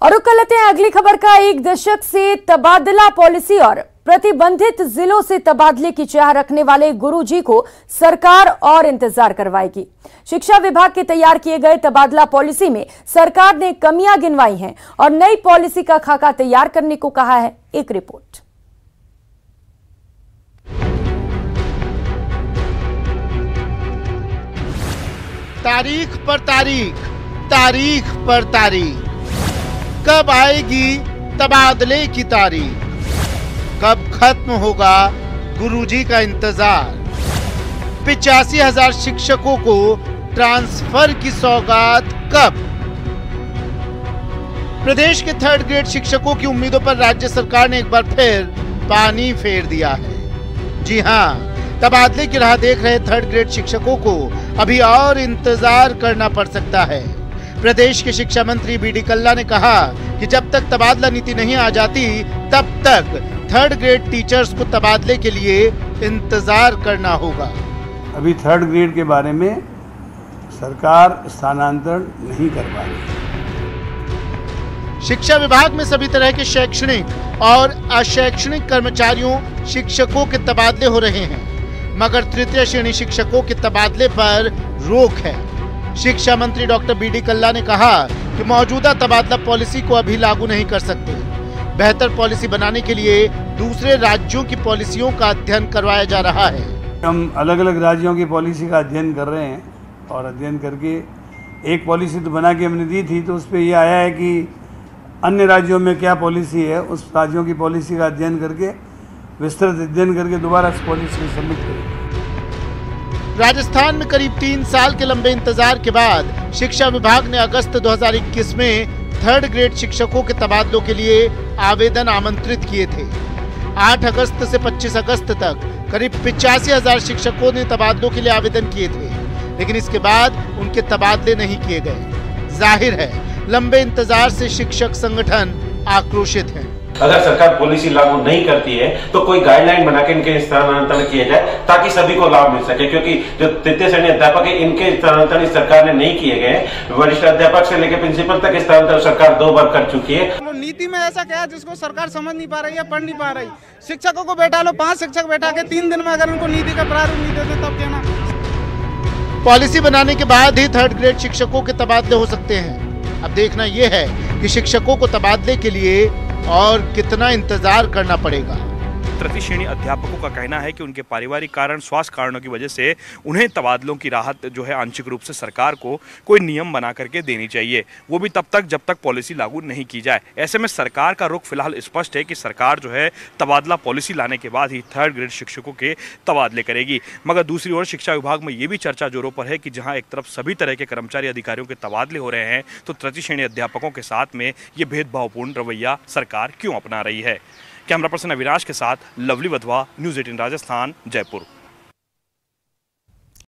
और रुक कर लेते हैं अगली खबर का। एक दशक से तबादला पॉलिसी और प्रतिबंधित जिलों से तबादले की चाह रखने वाले गुरुजी को सरकार और इंतजार करवाएगी। शिक्षा विभाग के तैयार किए गए तबादला पॉलिसी में सरकार ने कमियां गिनवाई हैं और नई पॉलिसी का खाका तैयार करने को कहा है। एक रिपोर्ट। तारीख पर तारीख, तारीख पर तारीख, कब आएगी तबादले की तारीख, कब खत्म होगा गुरुजी का इंतजार। 85,000 शिक्षकों को ट्रांसफर की सौगात कब। प्रदेश के थर्ड ग्रेड शिक्षकों की उम्मीदों पर राज्य सरकार ने एक बार फिर पानी फेर दिया है। जी हां, तबादले की राह देख रहे थर्ड ग्रेड शिक्षकों को अभी और इंतजार करना पड़ सकता है। प्रदेश के शिक्षा मंत्री बी.डी. कल्ला ने कहा कि जब तक तबादला नीति नहीं आ जाती तब तक थर्ड ग्रेड टीचर्स को तबादले के लिए इंतजार करना होगा। अभी थर्ड ग्रेड के बारे में सरकार स्थानांतरण नहीं कर पा रही। शिक्षा विभाग में सभी तरह के शैक्षणिक और अशैक्षणिक कर्मचारियों शिक्षकों के तबादले हो रहे हैं, मगर तृतीय श्रेणी शिक्षकों के तबादले पर रोक है। शिक्षा मंत्री डॉक्टर बी.डी. कल्ला ने कहा कि मौजूदा तबादला पॉलिसी को अभी लागू नहीं कर सकते। बेहतर पॉलिसी बनाने के लिए दूसरे राज्यों की पॉलिसियों का अध्ययन करवाया जा रहा है। हम अलग अलग राज्यों की पॉलिसी का अध्ययन कर रहे हैं और अध्ययन करके एक पॉलिसी तो बना के हमने दी थी, तो उस पर यह आया है कि अन्य राज्यों में क्या पॉलिसी है, उस राज्यों की पॉलिसी का अध्ययन करके विस्तृत अध्ययन करके दोबारा इस पॉलिसी को सबमिट करेंगे। राजस्थान में करीब 3 साल के लंबे इंतजार के बाद शिक्षा विभाग ने अगस्त 2021 में थर्ड ग्रेड शिक्षकों के तबादलों के लिए आवेदन आमंत्रित किए थे। 8 अगस्त से 25 अगस्त तक करीब 85,000 शिक्षकों ने तबादलों के लिए आवेदन किए थे, लेकिन इसके बाद उनके तबादले नहीं किए गए। जाहिर है लंबे इंतजार से शिक्षक संगठन आक्रोशित हैं। अगर सरकार पॉलिसी लागू नहीं करती है तो कोई गाइडलाइन बना के इनके स्थानांतरण किए जाए ताकि सभी को लाभ मिल सके, क्योंकि जो तृतीय श्रेणी अध्यापक है इनके स्थानांतरण इस सरकार ने नहीं किए गए। वरिष्ठ अध्यापक से लेकर प्रिंसिपल तक स्थानांतरण सरकार 2 बार कर चुकी है। नीति में ऐसा क्या है जिसको सरकार समझ नहीं पा रही है, पढ़ नहीं पा रही। शिक्षकों को बैठा लो, 5 शिक्षक बैठा के 3 दिन में अगर उनको नीति का प्रारूप नहीं देते तब क्या ना। पॉलिसी बनाने के बाद ही थर्ड ग्रेड शिक्षकों के तबादले हो सकते हैं। अब देखना यह है कि शिक्षकों को तबादले के लिए और कितना इंतजार करना पड़ेगा। तृतीय श्रेणी अध्यापकों का कहना है कि उनके पारिवारिक कारण, स्वास्थ्य कारणों की वजह से उन्हें तबादलों की राहत जो है आंशिक रूप से सरकार को कोई नियम बना करके देनी चाहिए, वो भी तब तक जब तक पॉलिसी लागू नहीं की जाए। ऐसे में सरकार का रुख फिलहाल स्पष्ट है कि सरकार जो है तबादला पॉलिसी लाने के बाद ही थर्ड ग्रेड शिक्षकों के तबादले करेगी। मगर दूसरी ओर शिक्षा विभाग में ये भी चर्चा जोरों पर है कि जहाँ एक तरफ सभी तरह के कर्मचारी अधिकारियों के तबादले हो रहे हैं, तो तृतीय श्रेणी अध्यापकों के साथ में ये भेदभावपूर्ण रवैया सरकार क्यों अपना रही है। कैमरा पर्सन अविनाश के साथ लवली वधवा, न्यूज़ 18 राजस्थान, जयपुर।